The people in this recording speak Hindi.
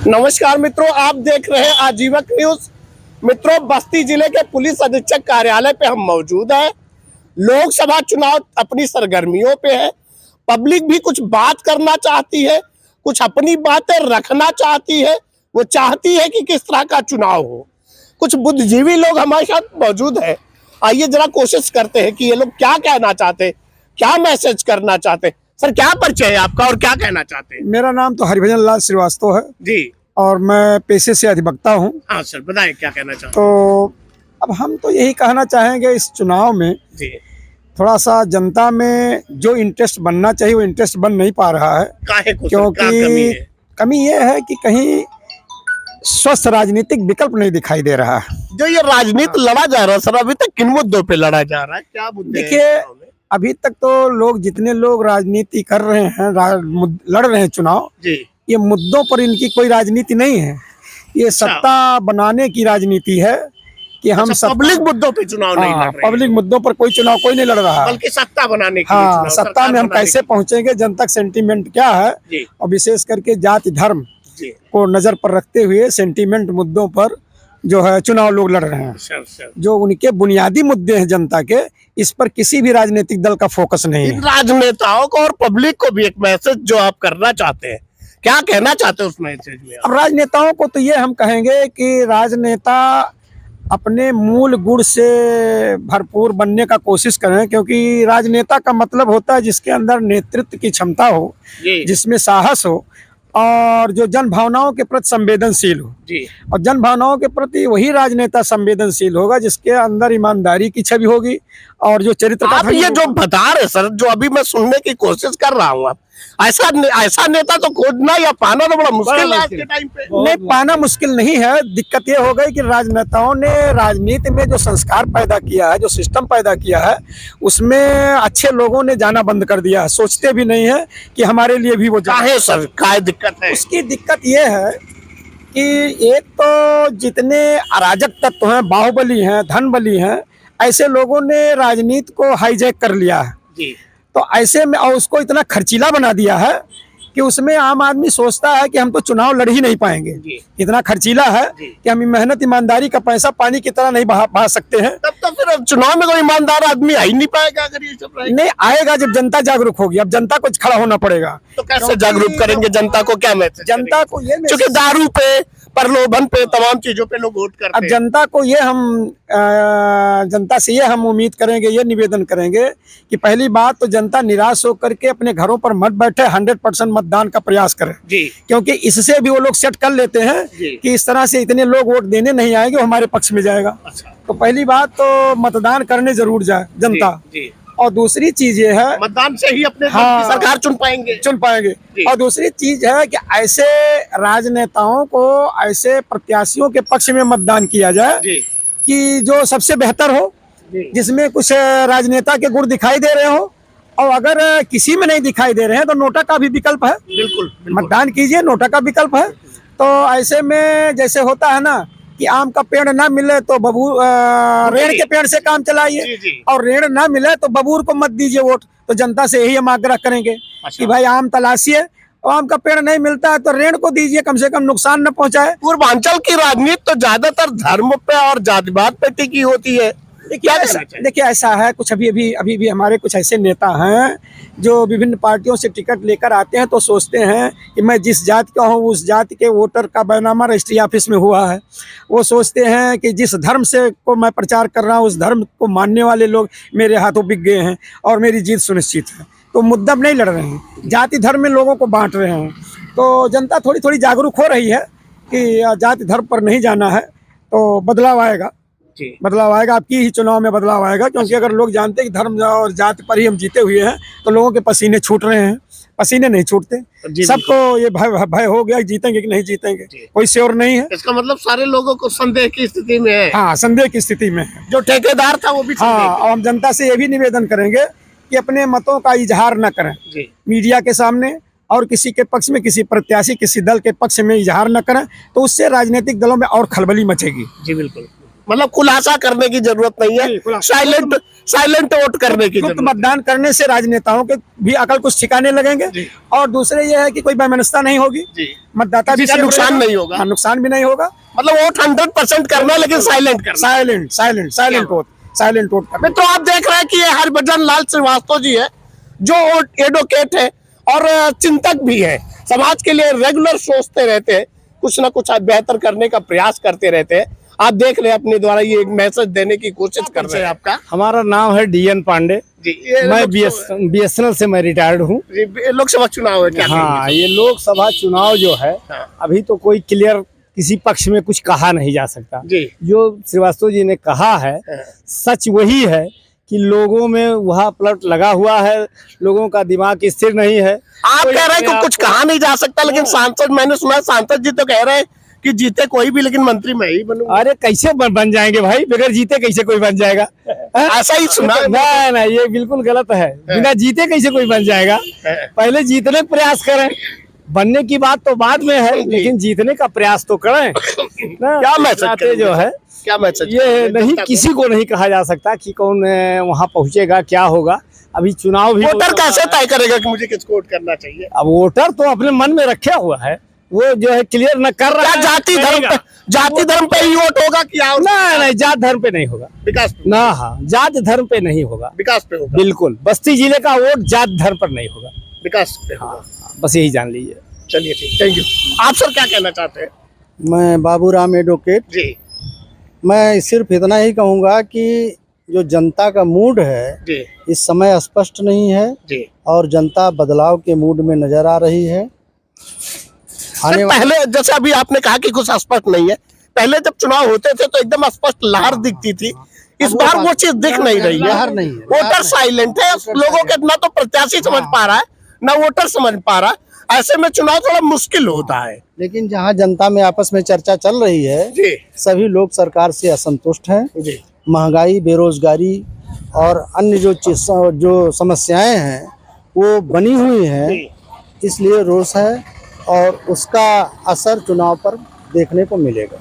नमस्कार मित्रों, आप देख रहे हैं आजीवक न्यूज। मित्रों, बस्ती जिले के पुलिस अधीक्षक कार्यालय पे हम मौजूद हैं। लोकसभा चुनाव अपनी सरगर्मियों पे है। पब्लिक भी कुछ बात करना चाहती है, कुछ अपनी बातें रखना चाहती है। वो चाहती है कि किस तरह का चुनाव हो। कुछ बुद्धिजीवी लोग हमारे साथ मौजूद हैं। आइए जरा कोशिश करते हैं कि ये लोग क्या कहना चाहते हैं, क्या मैसेज करना चाहते हैं। सर, क्या परिचय है आपका और क्या कहना चाहते हैं? मेरा नाम तो हरिभजन लाल श्रीवास्तव है जी। और मैं पेशे से अधिवक्ता हूँ। हाँ सर, बताएं क्या कहना चाहते तो अब हम तो यही कहना चाहेंगे, इस चुनाव में जी। थोड़ा सा जनता में जो इंटरेस्ट बनना चाहिए वो इंटरेस्ट बन नहीं पा रहा है। काहे को सर, क्योंकि क्या कमी है? कमी ये है कि कहीं स्वस्थ राजनीतिक विकल्प नहीं दिखाई दे रहा है। जो ये राजनीति लड़ा जा रहा है सर, अभी तक किन मुद्दों पे लड़ा जा रहा है, क्या मुद्दे हैं देखिए, चुनाव में? अभी तक तो लोग जितने लोग राजनीति कर रहे हैं, लड़ रहे हैं चुनाव, जी। ये मुद्दों पर इनकी कोई राजनीति नहीं है। ये सत्ता बनाने की राजनीति है कि हम पब्लिक मुद्दों पे चुनाव नहीं लड़ रहे, पब्लिक मुद्दों पर कोई चुनाव कोई नहीं लड़ रहा है, बल्कि सत्ता बनाने के लिए हाँ, चुनाव, सत्ता में हम कैसे पहुंचेंगे, जनता का सेंटीमेंट क्या है, जी। और विशेष करके जाति धर्म जी। को नजर पर रखते हुए सेंटीमेंट मुद्दों पर जो है चुनाव लोग लड़ रहे हैं। सर। जो उनके बुनियादी मुद्दे हैं जनता के, इस पर किसी भी राजनीतिक दल का फोकस नहीं है। इन राजनेताओं को और पब्लिक को भी एक मैसेज जो आप करना चाहते हैं, क्या कहना चाहते हैं उस मैसेज में? अब राजनेताओं को तो ये हम कहेंगे कि राजनेता अपने मूल गुण से भरपूर बनने का कोशिश करें, क्योंकि राजनेता का मतलब होता है जिसके अंदर नेतृत्व की क्षमता हो, जिसमें साहस हो और जो जन भावनाओं के प्रति संवेदनशील हो। जी। और जन भावनाओं के प्रति वही राजनेता संवेदनशील होगा जिसके अंदर ईमानदारी की छवि होगी और जो चरित्र का। आप ये जो बता रहे सर, जो अभी मैं सुनने की कोशिश कर रहा हूँ, ऐसा नेता तो खोजना या पाना तो बड़ा मुश्किल है आज के टाइम पे। नहीं, पाना मुश्किल नहीं है। दिक्कत ये हो गई कि राजनेताओं ने राजनीति में जो संस्कार पैदा किया है, जो सिस्टम पैदा किया है, उसमें अच्छे लोगों ने जाना बंद कर दिया है। सोचते भी नहीं है कि हमारे लिए भी वो काहे सर, क्या दिक्कत है? उसकी दिक्कत ये है कि एक तो जितने अराजक तत्व हैं, बाहुबली हैं, धनबली हैं, ऐसे लोगों ने राजनीति को हाईजैक कर लिया है। जी। तो ऐसे में और उसको इतना खर्चीला बना दिया है कि उसमें आम आदमी सोचता है कि हम तो चुनाव लड़ ही नहीं पाएंगे। इतना खर्चीला है कि हम मेहनत ईमानदारी का पैसा पानी की तरह नहीं बहा सकते हैं। तब तो फिर चुनाव में कोई ईमानदार आदमी आ ही नहीं पाएगा अगर ये सब रहेगा। नहीं आएगा जब जनता जागरूक होगी। अब जनता को खड़ा होना पड़ेगा। तो कैसे जागरूक करेंगे जनता को? क्या मैसेज जनता को ये, क्योंकि दारू पे, प्रलोभन पे, तमाम चीजों पे लोग वोट करते हैं। अब जनता को ये जनता से ये हम उम्मीद करेंगे, ये निवेदन करेंगे कि पहली बात तो जनता निराश होकर के अपने घरों पर मत बैठे, 100% मतदान का प्रयास करें। जी। क्योंकि इससे भी वो लोग सेट कर लेते हैं कि इस तरह से इतने लोग वोट देने नहीं आएंगे, वो हमारे पक्ष में जाएगा। अच्छा। तो पहली बात तो मतदान करने जरूर जाए जनता। जी। और दूसरी चीज ये है, मतदान से ही अपने सरकार चुन पाएंगे। और दूसरी चीज है कि ऐसे राजनेताओं को, ऐसे प्रत्याशियों के पक्ष में मतदान किया जाए कि जो सबसे बेहतर हो, जिसमें कुछ राजनेता के गुण दिखाई दे रहे हो। और अगर किसी में नहीं दिखाई दे रहे हैं तो नोटा का भी विकल्प है। बिल्कुल। मतदान कीजिए, नोटा का विकल्प है। तो ऐसे में जैसे होता है ना कि आम का पेड़ ना मिले तो रेड़ के पेड़ से काम चलाइए, और रेड़ ना मिले तो बबूर को मत दीजिए वोट। तो जनता से यही हम आग्रह करेंगे कि भाई आम तलाशिए, और आम का पेड़ नहीं मिलता है तो रेड़ को दीजिए, कम से कम नुकसान न पहुंचाए। पूर्वांचल की राजनीति तो ज्यादातर धर्म पे और जातिवाद पे टिकी होती है। देखिए ऐसा है, कुछ अभी भी हमारे कुछ ऐसे नेता हैं जो विभिन्न पार्टियों से टिकट लेकर आते हैं तो सोचते हैं कि मैं जिस जाति का हूँ उस जाति के वोटर का बैनामा रजिस्ट्री ऑफिस में हुआ है। वो सोचते हैं कि जिस धर्म से को मैं प्रचार कर रहा हूँ उस धर्म को मानने वाले लोग मेरे हाथों बिक गए हैं और मेरी जीत सुनिश्चित है। तो मुद्दा नहीं लड़ रहे हैं, जाति धर्म में लोगों को बांट रहे हैं। तो जनता थोड़ी थोड़ी जागरूक हो रही है कि जाति धर्म पर नहीं जाना है, तो बदलाव आएगा। बदलाव आएगा, आपकी ही चुनाव में बदलाव आएगा। क्योंकि अगर लोग जानते हैं कि धर्म और जाति पर ही हम जीते हुए हैं तो लोगों के पसीने छूट रहे हैं। पसीने नहीं छूटते, सबको ये भय हो गया जीतेंगे कि नहीं जीतेंगे, कोई श्योर नहीं है। इसका मतलब सारे लोगों को संदेह की स्थिति में है। हाँ, संदेह की स्थिति में है। जो ठेकेदार था वो भी। हाँ, और हम जनता से ये भी निवेदन करेंगे कि अपने मतों का इजहार न करें मीडिया के सामने, और किसी के पक्ष में, किसी प्रत्याशी, किसी दल के पक्ष में इजहार न करें, तो उससे राजनीतिक दलों में और खलबली मचेगी। जी बिल्कुल। मतलब खुलासा करने की जरूरत नहीं है, साइलेंट वोट करने की जरूरत। मतदान करने से राजनेताओं के भी अकल कुछ ठिकाने लगेंगे, और दूसरे ये है कि कोई वैमनस्यता नहीं होगी, मतदाता भी जिससे नुकसान नहीं होगा। हाँ, नुकसान भी नहीं होगा। मतलब वोट 100% करना, लेकिन साइलेंट करना, साइलेंट वोट करना। तो आप देख रहे हैं कि ये हरभजन लाल श्रीवास्तव जी है, जो एडवोकेट है और चिंतक भी है, समाज के लिए रेगुलर सोचते रहते हैं, कुछ ना कुछ बेहतर करने का प्रयास करते रहते हैं। आप देख रहे हैं अपने द्वारा ये एक मैसेज देने की कोशिश कर रहे हैं। आपका? हमारा नाम है DN पांडे जी। मैं BSNL से मैं रिटायर्ड हूँ। लोकसभा चुनाव है क्या? हाँ, ये लोकसभा चुनाव जो है, अभी तो कोई क्लियर किसी पक्ष में कुछ कहा नहीं जा सकता जी। जो श्रीवास्तव जी ने कहा है सच वही है कि लोगों में वह प्लट लगा हुआ है, लोगों का दिमाग स्थिर नहीं है। आप कह रहे हैं कि कुछ कहा नहीं जा सकता, लेकिन सांसद, मैंने सुना सांसद जी तो कह रहे हैं कि जीते कोई भी, लेकिन मंत्री मैं ही बनूंगा। अरे कैसे बन जाएंगे भाई, बगैर जीते कैसे कोई बन जाएगा? ऐसा ही सुना। नहीं, ये बिल्कुल गलत है। बिना जीते कैसे कोई बन जाएगा? पहले जीतने का प्रयास करें, बनने की बात तो बाद में है, लेकिन जीतने का प्रयास तो करें। क्या मैसेज जो है, क्या मैसेज? ये नहीं, किसी को नहीं कहा जा सकता कि कौन वहाँ पहुंचेगा, क्या होगा। अभी चुनाव भी वोटर कैसे तय करेगा कि मुझे किसको वोट करना चाहिए? अब वोटर तो अपने मन में रखे हुआ है, वो जो है क्लियर न कर रहा है। जाति धर्म पे ही वोट होगा क्या? नहीं, जात धर्म पे नहीं होगा, विकास पे ना। हाँ, जात धर्म पे नहीं होगा, विकास पे होगा। बिल्कुल, बस्ती जिले का वोट जात धर्म पर नहीं होगा, विकास पे। हाँ, बस यही जान लीजिए। चलिए ठीक, थैंक यू। आप सर क्या कहना चाहते हैं? मैं बाबूराम एडवोकेट। जी मैं सिर्फ इतना ही कहूँगा कि जो जनता का मूड है जी इस समय स्पष्ट नहीं है जी। और जनता बदलाव के मूड में नजर आ रही है। पहले जैसे अभी आपने कहा कि कुछ स्पष्ट नहीं है, पहले जब चुनाव होते थे तो एकदम स्पष्ट लहर दिखती थी, इस बार वो चीज दिख नहीं रही है। लहर नहीं है, वोटर साइलेंट है, लोगों के ना तो प्रत्याशी समझ पा रहा है, ना वोटर समझ पा रहा है। ऐसे में चुनाव थोड़ा मुश्किल होता है। लेकिन जहाँ जनता में आपस में चर्चा चल रही है, जी सभी लोग सरकार से असंतुष्ट हैं। जी। महंगाई, बेरोजगारी और अन्य जो समस्याएं हैं वो बनी हुई हैं, इसलिए रोष है और उसका असर चुनाव पर देखने को मिलेगा।